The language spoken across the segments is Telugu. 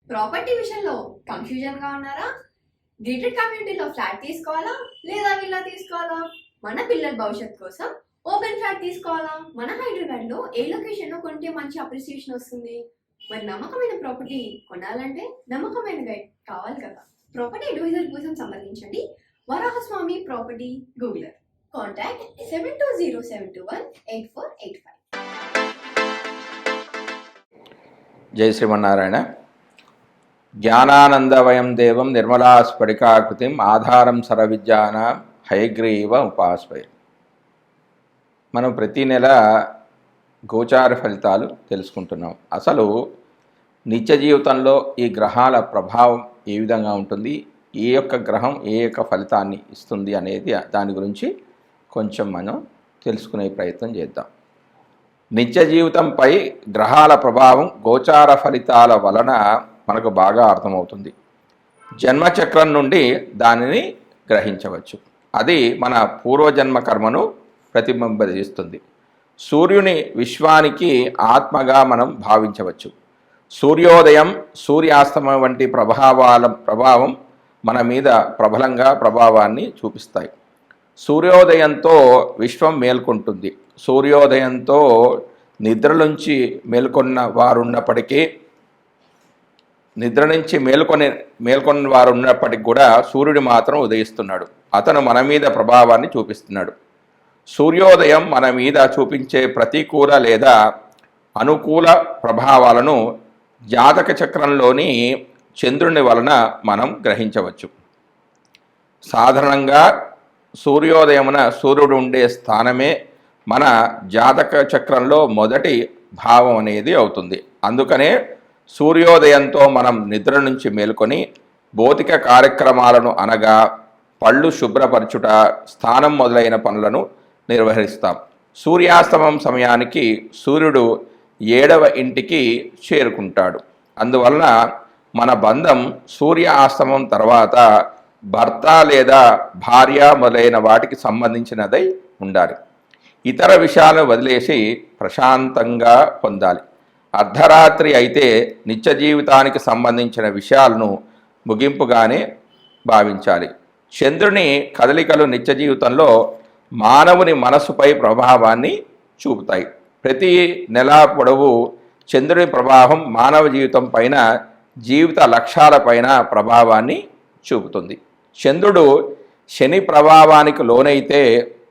ప్రాపర్టీ విషయంలో కన్ఫ్యూజన్గా ఉన్నారా? గేటెడ్ కమ్యూనిటీలో ఫ్లాట్ తీసుకోవాలా లేదా విల్లా తీసుకోవాలా? మన పిల్లల భవిష్యత్ కోసం ఓపెన్ ఫ్లాట్ తీసుకోవాలా? మన హైదరాబాద్లో ఏ లొకేషన్లో కొంటే మంచి అప్రిసియేషన్ వస్తుంది? మరి నమ్మకమైన ప్రాపర్టీ కొనాలంటే నమ్మకమైన గైడ్ కావాలి కదా. ప్రాపర్టీ అడ్వైజర్ కోసం సంబంధించండి వరాహస్వామి ప్రాపర్టీ గూగులర్. కాంటాక్ట్ 7207218485. జై శ్రీమన్నారాయణ. జ్ఞానానందవయం దేవం నిర్మలా స్ఫటికాకృతిం ఆధారం సర్వవిద్యానాం హయగ్రీవ ఉపాస్మహే. మనం ప్రతి నెల గోచార ఫలితాలు తెలుసుకుంటున్నాం. అసలు నిత్య జీవితంలో ఈ గ్రహాల ప్రభావం ఏ విధంగా ఉంటుంది, ఏ యొక్క గ్రహం ఏ యొక్క ఫలితాన్ని ఇస్తుంది అనేది దాని గురించి కొంచెం మనం తెలుసుకునే ప్రయత్నం చేద్దాం. నిత్య జీవితంపై గ్రహాల ప్రభావం గోచార ఫలితాల వలన మనకు బాగా అర్థమవుతుంది. జన్మచక్రం నుండి దానిని గ్రహించవచ్చు. అది మన పూర్వజన్మ కర్మను ప్రతిబింబిస్తుంది. సూర్యుని విశ్వానికి ఆత్మగా మనం భావించవచ్చు. సూర్యోదయం సూర్యాస్తమయం వంటి ప్రభావం మన మీద ప్రబలంగా ప్రభావాన్ని చూపిస్తాయి. సూర్యోదయంతో విశ్వం మేల్కొంటుంది. సూర్యోదయంతో నిద్రలోంచి మేల్కొన్న వారున్నప్పటికీ కూడా సూర్యుడు మాత్రం ఉదయిస్తున్నాడు. అతను మన మీద ప్రభావాన్ని చూపిస్తున్నాడు. సూర్యోదయం మన మీద చూపించే ప్రతికూల లేదా అనుకూల ప్రభావాలను జాతక చక్రంలోని చంద్రుని వలన మనం గ్రహించవచ్చు. సాధారణంగా సూర్యోదయమున సూర్యుడు ఉండే స్థానమే మన జాతక చక్రంలో మొదటి భావం అనేది అవుతుంది. అందుకనే సూర్యోదయంతో మనం నిద్ర నుంచి మేల్కొని భౌతిక కార్యక్రమాలను అనగా పళ్ళు శుభ్రపరచుట, స్నానం మొదలైన పనులను నిర్వహిస్తాం. సూర్యాస్తమం సమయానికి సూర్యుడు 7వ ఇంటికి చేరుకుంటాడు. అందువలన మన బంధం సూర్య ఆస్తమం తర్వాత భర్త లేదా భార్య మొదలైన వాటికి సంబంధించినదై ఉండాలి. ఇతర విషయాలను వదిలేసి ప్రశాంతంగా పొందాలి. అర్ధరాత్రి అయితే నిత్య జీవితానికి సంబంధించిన విషయాలను ముగింపుగానే భావించాలి. చంద్రుని కదలికలు నిత్య జీవితంలో మానవుని మనస్సుపై ప్రభావాన్ని చూపుతాయి. ప్రతి నెల పొడవు చంద్రుని ప్రభావం మానవ జీవితం పైన, జీవిత లక్ష్యాలపైన ప్రభావాన్ని చూపుతుంది. చంద్రుడు శని ప్రభావానికి లోనైతే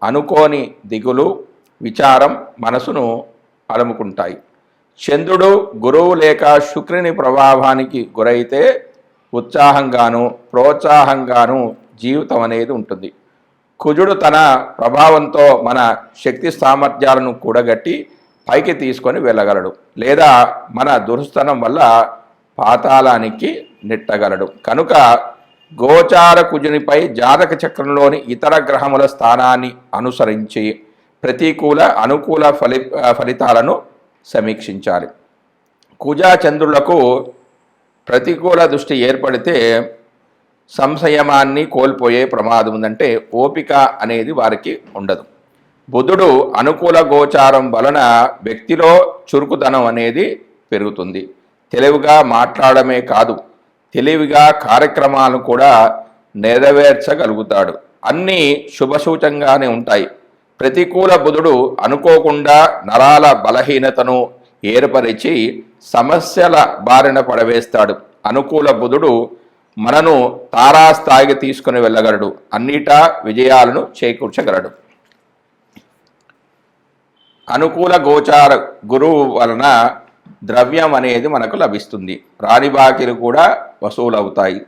అనుకోని దిగులు, విచారం మనసును అలుముకుంటాయి. చంద్రుడు గురువు లేక శుక్రుని ప్రభావానికి గురైతే ఉత్సాహంగాను ప్రోత్సాహంగాను జీవితం అనేది ఉంటుంది. కుజుడు తన ప్రభావంతో మన శక్తి సామర్థ్యాలను కూడగట్టి పైకి తీసుకొని వెళ్ళగలడు, లేదా మన దుర్స్థనం వల్ల పాతాళానికి నెట్టగలడు. కనుక గోచార కుజునిపై జాతక చక్రంలోని ఇతర గ్రహముల స్థానాన్ని అనుసరించి ప్రతికూల అనుకూల ఫలితాలను సమీక్షించాలి. కుజ చంద్రులకు ప్రతికూల దృష్టి ఏర్పడితే సంశయమాన్ని కోల్పోయే ప్రమాదం ఉందంటే ఓపిక అనేది వారికి ఉండదు. బుధుడు అనుకూల గోచారం వలన వ్యక్తిలో చురుకుదనం అనేది పెరుగుతుంది. తెలివిగా మాట్లాడమే కాదు, తెలివిగా కార్యక్రమాలను కూడా నెరవేర్చగలుగుతాడు. అన్నీ శుభసూచంగానే ఉంటాయి. ప్రతికూల బుధుడు అనుకోకుండా నరాల బలహీనతను ఏర్పరిచి సమస్యల బారిన పడవేస్తాడు. అనుకూల బుధుడు మనను తారాస్థాయికి తీసుకుని వెళ్ళగలడు, అన్నిటా విజయాలను చేకూర్చగలడు. అనుకూల గోచార గురువు వలన ద్రవ్యం అనేది మనకు లభిస్తుంది. రాని బాకీలు కూడా వసూలవుతాయి.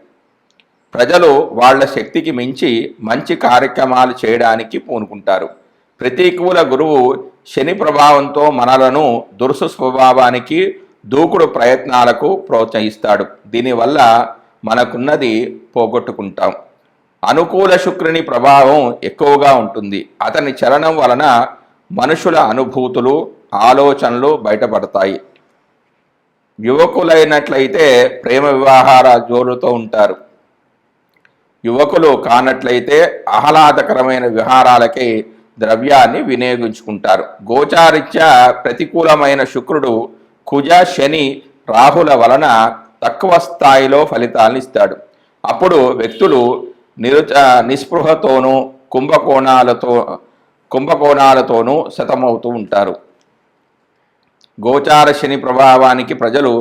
ప్రజలు వాళ్ళ శక్తికి మించి మంచి కార్యక్రమాలు చేయడానికి పూనుకుంటారు. ప్రతికూల గురువు శని ప్రభావంతో మనలను దురుసు స్వభావానికి, దూకుడు ప్రయత్నాలకు ప్రోత్సహిస్తాడు. దీనివల్ల మనకున్నది పోగొట్టుకుంటాం. అనుకూల శుక్రుని ప్రభావం ఎక్కువగా ఉంటుంది. అతని చలనం వలన మనుషుల అనుభూతులు, ఆలోచనలు బయటపడతాయి. యువకులైనట్లయితే ప్రేమ వివాహాల జోరుతో ఉంటారు. యువకులు కానట్లయితే ఆహ్లాదకరమైన విహారాలకి ద్రవ్యాన్ని వినియోగించుకుంటారు. గోచారిత్య ప్రతికూలమైన శుక్రుడు కుజ, శని, రాహుల వలన తక్కువ స్థాయిలో ఫలితాలను ఇస్తాడు. అప్పుడు వ్యక్తులు నిస్పృహతోనూ కుంభకోణాలతోనూ శతమవుతూ ఉంటారు. గోచార శని ప్రభావానికి ప్రజలు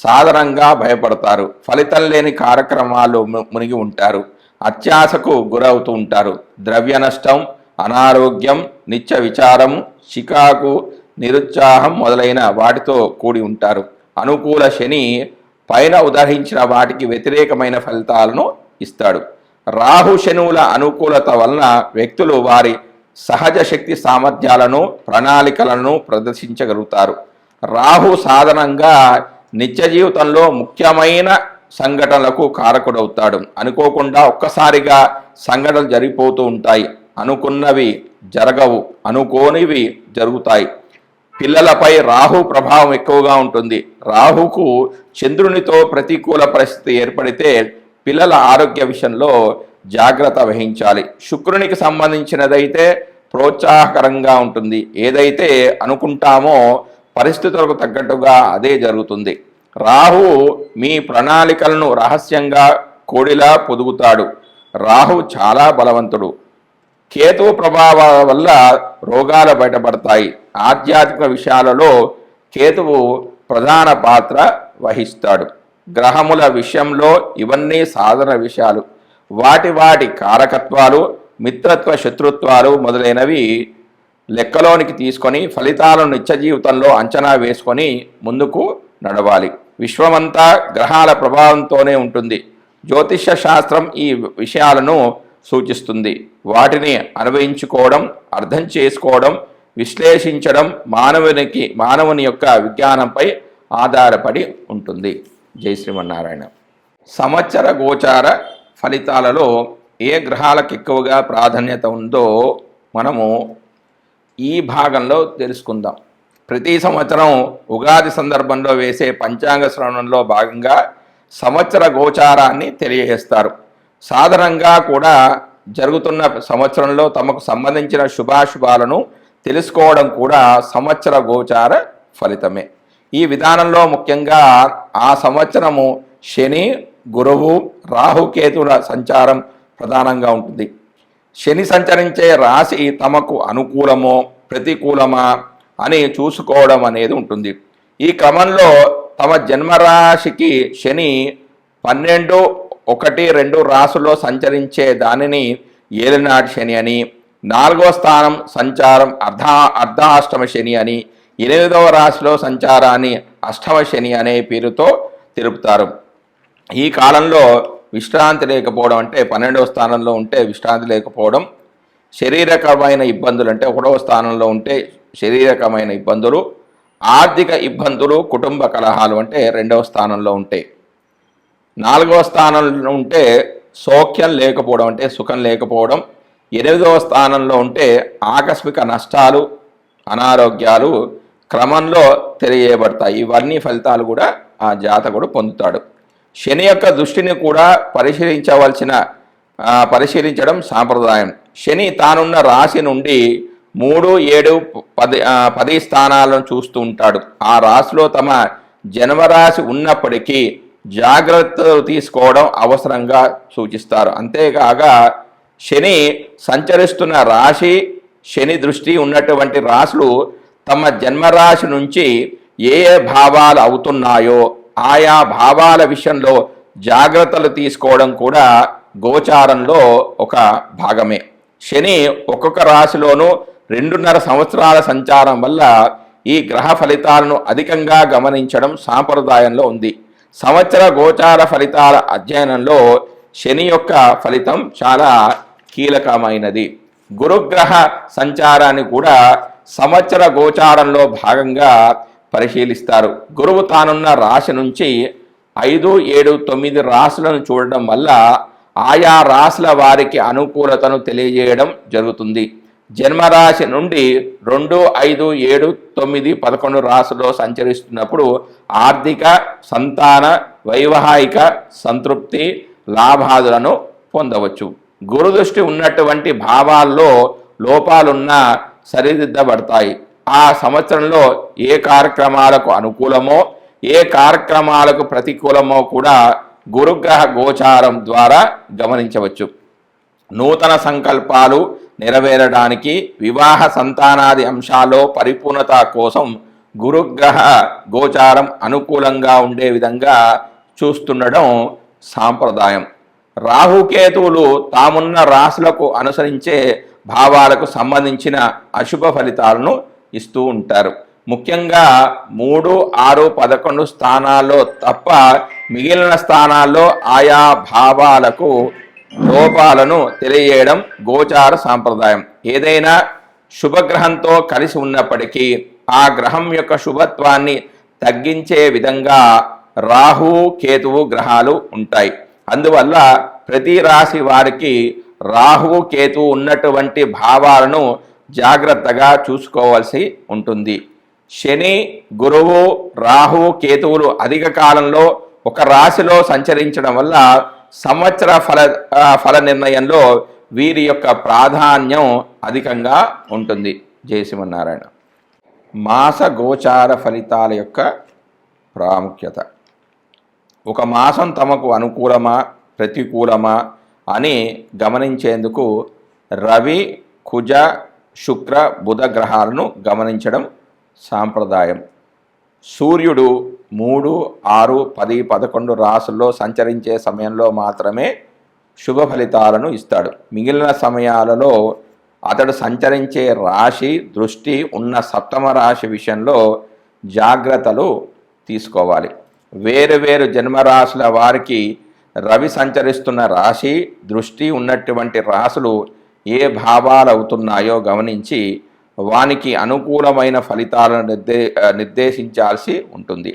సాధారణంగా భయపడతారు. ఫలితం లేని కార్యక్రమాల్లో మునిగి ఉంటారు. అత్యాశకు గురవుతూ ఉంటారు. ద్రవ్య నష్టం, అనారోగ్యం, నిత్య విచారం, చికాకు, నిరుత్సాహం మొదలైన వాటితో కూడి ఉంటారు. అనుకూల శని పైన ఉదహరించిన వాటికి వ్యతిరేకమైన ఫలితాలను ఇస్తాడు. రాహు శనువుల అనుకూలత వలన వ్యక్తులు వారి సహజ శక్తి సామర్థ్యాలను, ప్రణాళికలను ప్రదర్శించగలుగుతారు. రాహు సాధారణంగా నిత్య జీవితంలో ముఖ్యమైన సంఘటనలకు కారకుడవుతాడు. అనుకోకుండా ఒక్కసారిగా సంఘటనలు జరిగిపోతూ ఉంటాయి. అనుకున్నవి జరగవు, అనుకోనివి జరుగుతాయి. పిల్లలపై రాహు ప్రభావం ఎక్కువగా ఉంటుంది. రాహుకు చంద్రునితో ప్రతికూల పరిస్థితి ఏర్పడితే పిల్లల ఆరోగ్య విషయంలో జాగ్రత్త వహించాలి. శుక్రునికి సంబంధించినదైతే ప్రోత్సాహకరంగా ఉంటుంది. ఏదైతే అనుకుంటామో పరిస్థితులకు తగ్గట్టుగా అదే జరుగుతుంది. రాహు మీ ప్రణాళికలను రహస్యంగా కోడిలా పొదుగుతాడు. రాహు చాలా బలవంతుడు. కేతువు ప్రభావం వల్ల రోగాలు బయటపడతాయి. ఆధ్యాత్మిక విషయాలలో కేతువు ప్రధాన పాత్ర వహిస్తాడు. గ్రహముల విషయంలో ఇవన్నీ సాధారణ విషయాలు. వాటి కారకత్వాలు, మిత్రత్వ శత్రుత్వాలు మొదలైనవి లెక్కలోనికి తీసుకొని ఫలితాలను నిత్య జీవితంలో అంచనా వేసుకొని ముందుకు నడవాలి. విశ్వమంతా గ్రహాల ప్రభావంతోనే ఉంటుంది. జ్యోతిష్య శాస్త్రం ఈ విషయాలను సూచిస్తుంది. వాటిని అనుభవించుకోవడం, అర్థం చేసుకోవడం, విశ్లేషించడం మానవుని యొక్క విజ్ఞానంపై ఆధారపడి ఉంటుంది. జై శ్రీమన్నారాయణ. సంవత్సర గోచార ఫలితాలలో ఏ గ్రహాలకు ఎక్కువగా ప్రాధాన్యత ఉందో మనము ఈ భాగంలో తెలుసుకుందాం. ప్రతి సంవత్సరం ఉగాది సందర్భంలో వేసే పంచాంగ శ్రవణంలో భాగంగా సంవత్సర గోచారాన్ని తెలియజేస్తారు. సాధారణంగా కూడా జరుగుతున్న సంవత్సరంలో తమకు సంబంధించిన శుభాశుభాలను తెలుసుకోవడం కూడా సంవత్సర గోచార ఫలితమే. ఈ విధానంలో ముఖ్యంగా ఆ సంవత్సరము శని, గురువు, రాహుకేతుల సంచారం ప్రధానంగా ఉంటుంది. శని సంచరించే రాశి తమకు అనుకూలమో ప్రతికూలమా అని చూసుకోవడం అనేది ఉంటుంది. ఈ క్రమంలో తమ జన్మరాశికి శని 12, 1, 2 రాశుల్లో సంచరించే దానిని ఏలినాటి శని అని, 4వ స్థానం సంచారం అర్ధాష్టమ శని అని, 8వ రాశిలో సంచారాన్ని అష్టమ శని అనే పేరుతో తెలుపుతారు. ఈ కాలంలో విశ్రాంతి లేకపోవడం, అంటే 12వ స్థానంలో ఉంటే విశ్రాంతి లేకపోవడం, శారీరకమైన ఇబ్బందులు అంటే 1వ స్థానంలో ఉంటే శారీరకమైన ఇబ్బందులు, ఆర్థిక ఇబ్బందులు, కుటుంబ కలహాలు అంటే 2వ స్థానంలో ఉంటాయి. 4వ స్థానంలో ఉంటే సౌఖ్యం లేకపోవడం అంటే సుఖం లేకపోవడం, 8వ స్థానంలో ఉంటే ఆకస్మిక నష్టాలు, అనారోగ్యాలు క్రమంలో తెలియబడతాయి. ఇవన్నీ ఫలితాలు కూడా ఆ జాతకుడు పొందుతాడు. శని యొక్క దృష్టిని కూడా పరిశీలించడం సాంప్రదాయం. శని తానున్న రాశి నుండి 3, 7, 10 స్థానాలను చూస్తూ ఉంటాడు. ఆ రాశిలో తమ జన్మరాశి ఉన్నప్పటికీ జాగ్రత్తలు తీసుకోవడం అవసరంగా సూచిస్తారు. అంతేకాక శని సంచరిస్తున్న రాశి, శని దృష్టి ఉన్నటువంటి రాశులు తమ జన్మరాశి నుంచి ఏ భావాలు అవుతున్నాయో ఆయా భావాల విషయంలో జాగ్రత్తలు తీసుకోవడం కూడా గోచారంలో ఒక భాగమే. శని ఒక్కొక్క రాశిలోనూ 2.5 సంవత్సరాల సంచారం వల్ల ఈ గ్రహ ఫలితాలను అధికంగా గమనించడం సాంప్రదాయంలో ఉంది. సంవత్సర గోచార ఫలితాల అధ్యయనంలో శని యొక్క ఫలితం చాలా కీలకమైనది. గురుగ్రహ సంచారాన్ని కూడా సంవత్సర గోచారంలో భాగంగా పరిశీలిస్తారు. గురువు తానున్న రాశి నుంచి 5, 7, 9 రాశులను చూడడం వల్ల ఆయా రాశుల వారికి అనుకూలతను తెలియజేయడం జరుగుతుంది. జన్మరాశి నుండి 2, 5, 7, 9, 11 రాశుల్లో సంచరిస్తున్నప్పుడు ఆర్థిక, సంతాన, వైవాహిక సంతృప్తి, లాభాదులను పొందవచ్చు. గురుదృష్టి ఉన్నటువంటి భావాల్లో లోపాలున్నా సరిదిద్దబడతాయి. ఆ సంవత్సరంలో ఏ కార్యక్రమాలకు అనుకూలమో ఏ కార్యక్రమాలకు ప్రతికూలమో కూడా గురుగ్రహ గోచారం ద్వారా గమనించవచ్చు. నూతన సంకల్పాలు నెరవేరడానికి, వివాహ సంతానాది అంశాల్లో పరిపూర్ణత కోసం గురుగ్రహ గోచారం అనుకూలంగా ఉండే విధంగా చూస్తుండడం సాంప్రదాయం. రాహుకేతువులు తామున్న రాశులకు అనుసరించే భావాలకు సంబంధించిన అశుభ ఫలితాలను ఇస్తూ ఉంటారు. ముఖ్యంగా 3, 6, 11 స్థానాల్లో తప్ప మిగిలిన స్థానాల్లో ఆయా భావాలకు లోపాలను తెలియజేయడం గోచార సాంప్రదాయం. ఏదైనా శుభగ్రహంతో కలిసి ఉన్నప్పటికీ ఆ గ్రహం యొక్క శుభత్వాన్ని తగ్గించే విధంగా రాహు కేతువు గ్రహాలు ఉంటాయి. అందువల్ల ప్రతి రాశి వారికి రాహు కేతువు ఉన్నటువంటి భావాలను జాగ్రత్తగా చూసుకోవాల్సి ఉంటుంది. శని, గురువు, రాహు కేతువులు అధిక కాలంలో ఒక రాశిలో సంచరించడం వల్ల సంవత్సర ఫల నిర్ణయంలో వీరి యొక్క ప్రాధాన్యం అధికంగా ఉంటుంది. జై శ్రీమన్నారాయణ. మాస గోచార ఫలితాల యొక్క ప్రాముఖ్యత. ఒక మాసం తమకు అనుకూలమా ప్రతికూలమా అని గమనించేందుకు రవి, కుజ, శుక్ర, బుధ గ్రహాలను గమనించడం సాంప్రదాయం. సూర్యుడు 3, 6, 10, 11 రాసుల్లో సంచరించే సమయంలో మాత్రమే శుభ ఫలితాలను ఇస్తాడు. మిగిలిన సమయాలలో అతడు సంచరించే రాశి దృష్టి ఉన్న సప్తమ రాశి విషయంలో జాగ్రత్తలు తీసుకోవాలి. వేరు వేరు జన్మరాశుల వారికి రవి సంచరిస్తున్న రాశి దృష్టి ఉన్నటువంటి రాశులు ఏ భావాలు అవుతున్నాయో గమనించి వానికి అనుకూలమైన ఫలితాలను నిర్దేశించాల్సి ఉంటుంది.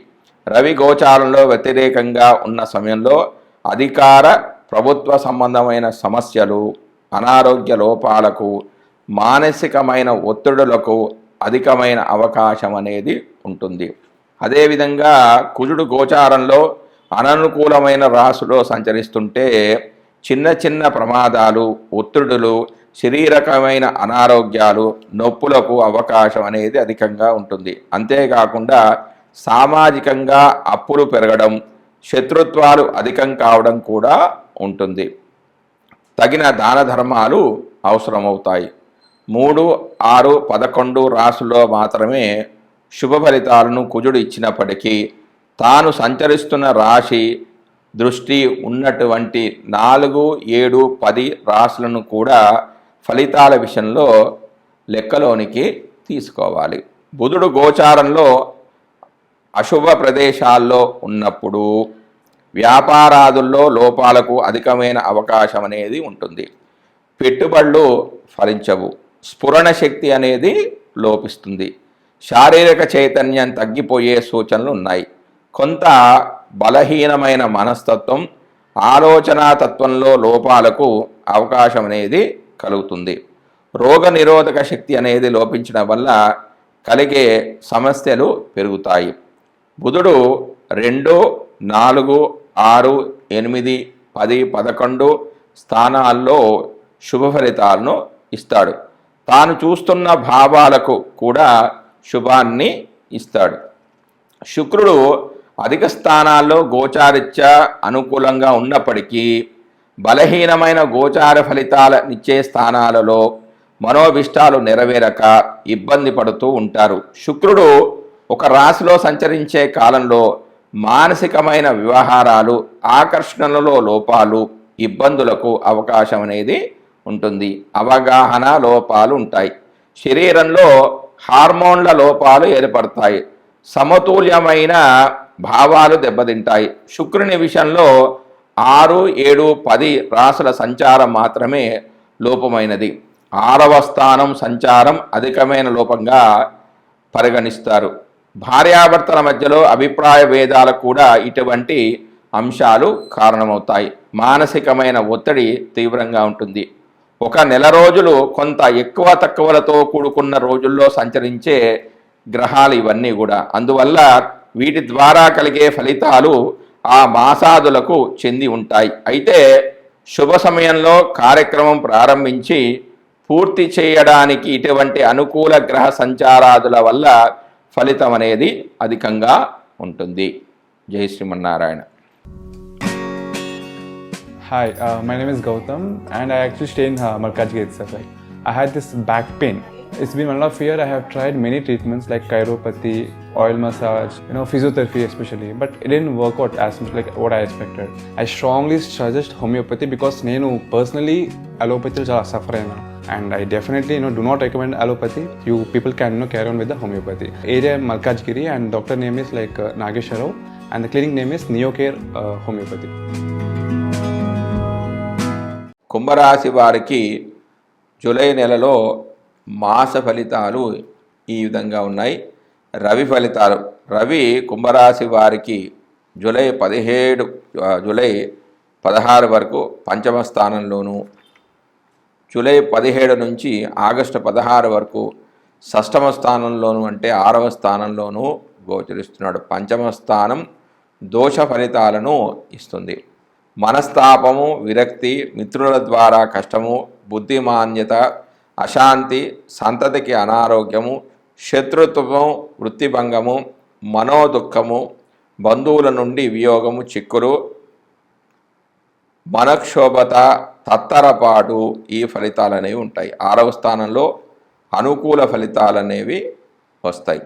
రవి గోచారంలో వ్యతిరేకంగా ఉన్న సమయంలో అధికార ప్రభుత్వ సంబంధమైన సమస్యలు, అనారోగ్య లోపాలకు, మానసికమైన ఒత్తిడులకు అధికమైన అవకాశం అనేది ఉంటుంది. అదేవిధంగా కుజుడు గోచారంలో అననుకూలమైన రాశిలో సంచరిస్తుంటే చిన్న చిన్న ప్రమాదాలు, ఒత్తిడులు, శారీరకమైన అనారోగ్యాలు, నొప్పులకు అవకాశం అనేది అధికంగా ఉంటుంది. అంతేకాకుండా సామాజికంగా అప్పులు పెరగడం, శత్రుత్వాలు అధికం కావడం కూడా ఉంటుంది. తగిన దాన ధర్మాలు అవసరమవుతాయి. 3, 6, 11 రాశుల్లో మాత్రమే శుభ ఫలితాలను కుజుడు ఇచ్చినప్పటికీ తాను సంచరిస్తున్న రాశి దృష్టి ఉన్నటువంటి 4, 7, 10 రాశులను కూడా ఫలితాల విషయంలో లెక్కలోనికి తీసుకోవాలి. బుధుడు గోచారంలో అశుభ ప్రదేశాల్లో ఉన్నప్పుడు వ్యాపారాదుల్లో లోపాలకు అధికమైన అవకాశం అనేది ఉంటుంది. పెట్టుబడులు ఫలించవు, స్ఫురణ శక్తి అనేది లోపిస్తుంది, శారీరక చైతన్యం తగ్గిపోయే సూచనలు ఉన్నాయి. కొంత బలహీనమైన మనస్తత్వం, ఆలోచనా తత్వంలో లోపాలకు అవకాశం అనేది కలుగుతుంది. రోగ నిరోధక శక్తి అనేది లోపించడం వల్ల కలిగే సమస్యలు పెరుగుతాయి. బుధుడు 2, 4, 6, 8, 10, 11 స్థానాల్లో శుభ ఫలితాలను ఇస్తాడు. తాను చూస్తున్న భావాలకు కూడా శుభాన్ని ఇస్తాడు. శుక్రుడు అధిక స్థానాల్లో గోచారిత్యా అనుకూలంగా ఉన్నప్పటికీ బలహీనమైన గోచార ఫలితాలనిచ్చే స్థానాలలో మనోభిష్టాలు నెరవేరక ఇబ్బంది పడుతూ ఉంటారు. శుక్రుడు ఒక రాశిలో సంచరించే కాలంలో మానసికమైన వ్యవహారాలు, ఆకర్షణలలో లోపాలు, ఇబ్బందులకు అవకాశం అనేది ఉంటుంది. అవగాహన లోపాలు ఉంటాయి. శరీరంలో హార్మోన్ల లోపాలు ఏర్పడతాయి. సమతుల్యమైన భావాలు దెబ్బతింటాయి. శుక్రుని విషయంలో 6, 7, 10 రాశుల సంచారం మాత్రమే లోపమైనది. 6వ స్థానం సంచారం అధికమైన లోపంగా పరిగణిస్తారు. భార్యాభర్తల మధ్యలో అభిప్రాయ భేదాలకు కూడా ఇటువంటి అంశాలు కారణమవుతాయి. మానసికమైన ఒత్తిడి తీవ్రంగా ఉంటుంది. ఒక నెల రోజులు కొంత ఎక్కువ తక్కువలతో కూడుకున్న రోజుల్లో సంచరించే గ్రహాలు ఇవన్నీ కూడా. అందువల్ల వీటి ద్వారా కలిగే ఫలితాలు ఆ మాసాదులకు చెంది ఉంటాయి. అయితే శుభ సమయంలో కార్యక్రమం ప్రారంభించి పూర్తి చేయడానికి ఇటువంటి అనుకూల గ్రహ సంచారాదుల వల్ల ఫలితం అనేది అధికంగా ఉంటుంది. జై Srimannarayana. Hi, my name is Gautam and I actually stay in Malkajgiri itself. Like, I had this back pain. It's been 1.5 years. I have tried many treatments like chiropathy, oil massage, physiotherapy especially, but it didn't work out as much like what I expected. I strongly suggest homeopathy because నేను personally allopathy చాలా suffer అయినా, and I definitely do not recommend allopathy. You people can carry on with the homeopathy. Area Malkajgiri and doctor name is like Nageswar Rao and the clinic name is Neocare Homeopathy. కుంభరాశి వారికి జూలై నెలలో మాస ఫలితాలు ఈ విధంగా ఉన్నాయి. రవి ఫలితాలు. రవి కుంభరాశి వారికి జూలై 16 వరకు పంచమ స్థానంలోను, జూలై 17 నుంచి ఆగస్టు 16 వరకు షష్టమ స్థానంలోను అంటే 6వ స్థానంలోనూ గోచరిస్తున్నాడు. పంచమ స్థానం దోష ఫలితాలను ఇస్తుంది. మనస్తాపము, విరక్తి, మిత్రుల ద్వారా కష్టము, బుద్ధిమాన్యత, అశాంతి, సంతతికి అనారోగ్యము, శత్రుత్వము, వృత్తిభంగము, మనోదుఖము, బంధువుల నుండి వియోగము, చిక్కులు, మనక్షోభత, తత్తరపాటు ఈ ఫలితాలు అనేవి ఉంటాయి. 6వ స్థానంలో అనుకూల ఫలితాలు అనేవి వస్తాయి.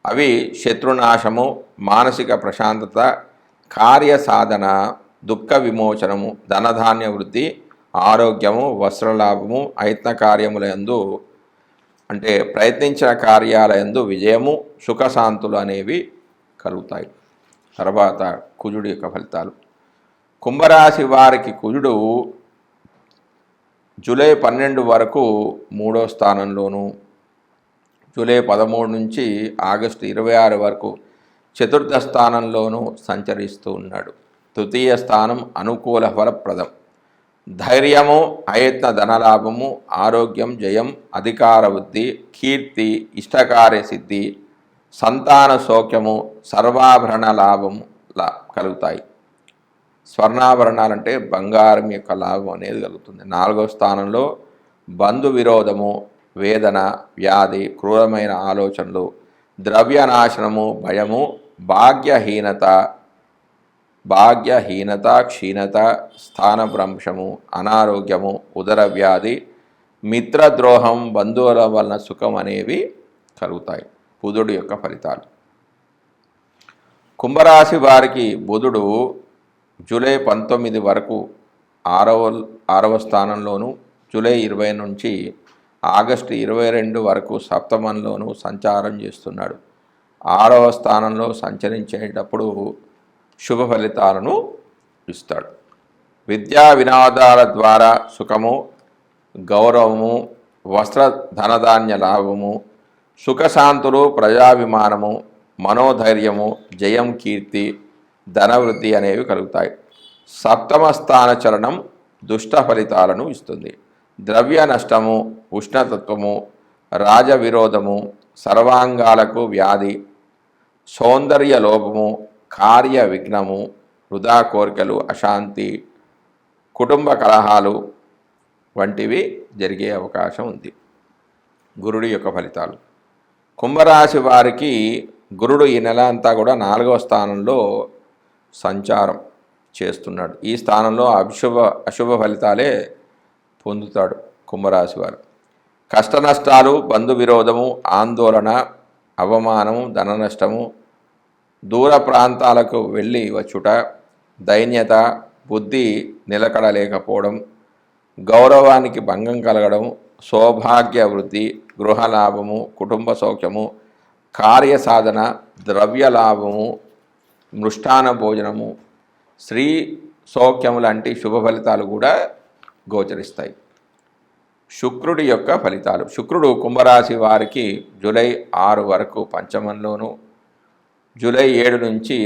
అవి శత్రునాశము, మానసిక ప్రశాంతత, కార్యసాధన, దుఃఖ విమోచనము, ధనధాన్య వృద్ధి, ఆరోగ్యము, వస్త్రలాభము, ప్రయత్న కార్యములందు అంటే ప్రయత్నించిన కార్యాలయందు విజయము, సుఖశాంతులు అనేవి కలుగుతాయి. తర్వాత కుజుడి యొక్క ఫలితాలు. కుంభరాశి వారికి కుజుడు జూలై 12 వరకు 3వ స్థానంలోను, జూలై 13 నుంచి ఆగస్టు 26 వరకు 4వ స్థానంలోనూ సంచరిస్తూ ఉన్నాడు. తృతీయ స్థానం అనుకూల ఫలప్రదం. ధైర్యము, అయత్న ధనలాభము, ఆరోగ్యం, జయం, అధికార వృద్ధి, కీర్తి, ఇష్టకార్య సిద్ధి, సంతాన సౌఖ్యము, సర్వాభరణ లాభము కలుగుతాయి. స్వర్ణాభరణాలంటే బంగారం యొక్క లాభం అనేది కలుగుతుంది. 4వ స్థానంలో బంధు విరోధము, వేదన, వ్యాధి, క్రూరమైన ఆలోచనలు, ద్రవ్యనాశనము, భయము, భాగ్యహీనత, క్షీణత, స్థానభ్రంశము, అనారోగ్యము, ఉదర వ్యాధి, మిత్రద్రోహం, బంధువుల వలన సుఖం అనేవి కలుగుతాయి. బుధుడు యొక్క ఫలితాలు. కుంభరాశి వారికి బుధుడు జూలై 19 వరకు 6వ స్థానంలోను, జూలై 20 నుంచి ఆగస్టు 22 వరకు సప్తమంలోనూ సంచారం చేస్తున్నాడు. 6వ స్థానంలో సంచరించేటప్పుడు శుభ ఫలితాలను ఇస్తాడు. విద్యా వినోదాల ద్వారా సుఖము, గౌరవము, వస్త్ర ధనధాన్య లాభము, సుఖశాంతులు, ప్రజాభిమానము, మనోధైర్యము, జయం, కీర్తి, ధనవృద్ధి అనేవి కలుగుతాయి. సప్తమ స్థాన చలనం దుష్ట ఫలితాలను ఇస్తుంది. ద్రవ్య నష్టము, ఉష్ణతత్వము, రాజవిరోధము, సర్వాంగాలకు వ్యాధి, సౌందర్య లోపము, కార్య విఘ్నము, వృధా కోరికలు, అశాంతి, కుటుంబ కలహాలు వంటివి జరిగే అవకాశం ఉంది. గురుడి యొక్క ఫలితాలు. కుంభరాశి వారికి గురుడు ఈ నెల అంతా కూడా 4వ స్థానంలో సంచారం చేస్తున్నాడు. ఈ స్థానంలో అశుభ ఫలితాలే పొందుతాడు కుంభరాశి వారు. కష్ట నష్టాలు, బంధు విరోధము, ఆందోళన, అవమానము, ధన నష్టము, దూర ప్రాంతాలకు వెళ్ళి వచ్చుట, దైన్యత, బుద్ధి నిలకడలేకపోవడం, గౌరవానికి భంగం కలగడం, సౌభాగ్య వృద్ధి, గృహలాభము, కుటుంబ సౌఖ్యము, కార్యసాధన, ద్రవ్యలాభము, మృష్టాన భోజనము, స్త్రీ సౌఖ్యము లాంటి శుభ ఫలితాలు కూడా గోచరిస్తాయి. శుక్రుడి యొక్క ఫలితాలు. శుక్రుడు కుంభరాశి వారికి జూలై 6 వరకు పంచమంలోను, జూలై 7 నుంచి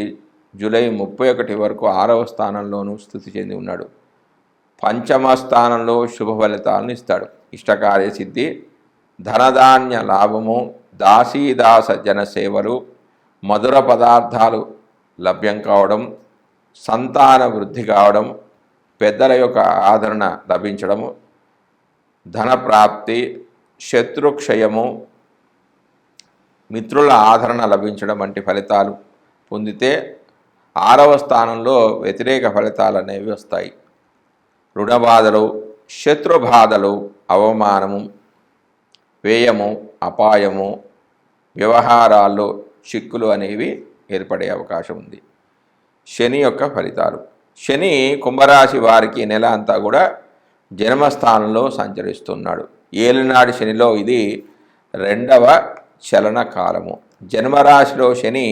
జూలై 31 వరకు 6వ స్థానంలోనూ స్థితి చెంది ఉన్నాడు. పంచమ స్థానంలో శుభ ఫలితాలను ఇస్తాడు. ఇష్టకార్య సిద్ధి, ధనధాన్య లాభము, దాసీదాస జనసేవలు, మధుర పదార్థాలు లభ్యం కావడం, సంతాన వృద్ధి కావడం, పెద్దల యొక్క ఆదరణ లభించడము, ధనప్రాప్తి, శత్రుక్షయము, మిత్రుల ఆదరణ లభించడం వంటి ఫలితాలు పొందితే 6వ స్థానంలో వ్యతిరేక ఫలితాలు అనేవి వస్తాయి. రుణబాధలు, శత్రుబాధలు, అవమానము, వ్యయము, అపాయము, వ్యవహారాల్లో చిక్కులు అనేవి ఏర్పడే అవకాశం ఉంది. శని యొక్క ఫలితాలు. శని కుంభరాశి వారికి నెల అంతా కూడా జన్మస్థానంలో సంచరిస్తున్నాడు. ఏలినాడు శనిలో ఇది 2వ చలన కాలము. జన్మరాశిలో శని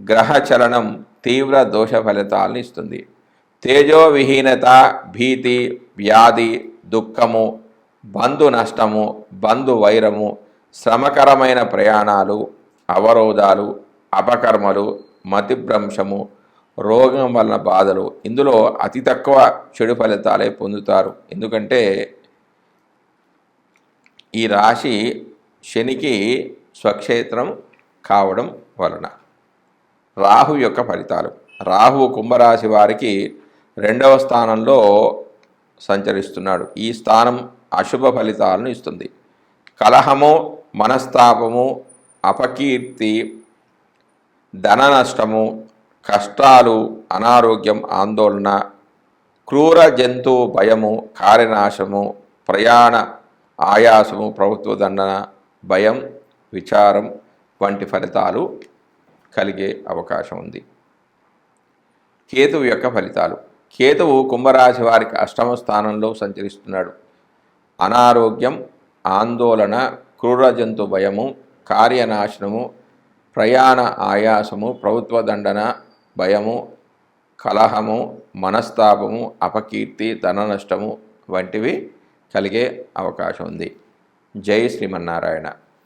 గ్రహ చలనం తీవ్ర దోష ఫలితాలను ఇస్తుంది. తేజోవిహీనత, భీతి, వ్యాధి, దుఃఖము, బంధు నష్టము, బంధు వైరము, శ్రమకరమైన ప్రయాణాలు, అవరోధాలు, అపకర్మలు, మతిభ్రంశము, రోగం వలన బాధలు. ఇందులో అతి తక్కువ చెడు ఫలితాలే పొందుతారు. ఎందుకంటే ఈ రాశి శనికి స్వక్షేత్రం కావడం వలన. రాహు యొక్క ఫలితాలు. రాహువు కుంభరాశి వారికి 2వ స్థానంలో సంచరిస్తున్నాడు. ఈ స్థానం అశుభ ఫలితాలను ఇస్తుంది. కలహము, మనస్తాపము, అపకీర్తి, ధన నష్టము, కష్టాలు, అనారోగ్యం, ఆందోళన, క్రూర జంతు భయము, కార్యనాశము, ప్రయాణ ఆయాసము, ప్రభుత్వ దండన, భయం, విచారం వంటి ఫలితాలు కలిగే అవకాశం ఉంది. కేతువు యొక్క ఫలితాలు. కేతువు కుంభరాశి వారికి 8వ స్థానంలో సంచరిస్తున్నాడు. అనారోగ్యం, ఆందోళన, క్రూర జంతు భయము, కార్యనాశనము, ప్రయాణ ఆయాసము, ప్రభుత్వ దండన, భయము, కలహము, మనస్తాపము, అపకీర్తి, ధన నష్టము వంటివి కలిగే అవకాశం ఉంది. జై శ్రీమన్నారాయణ.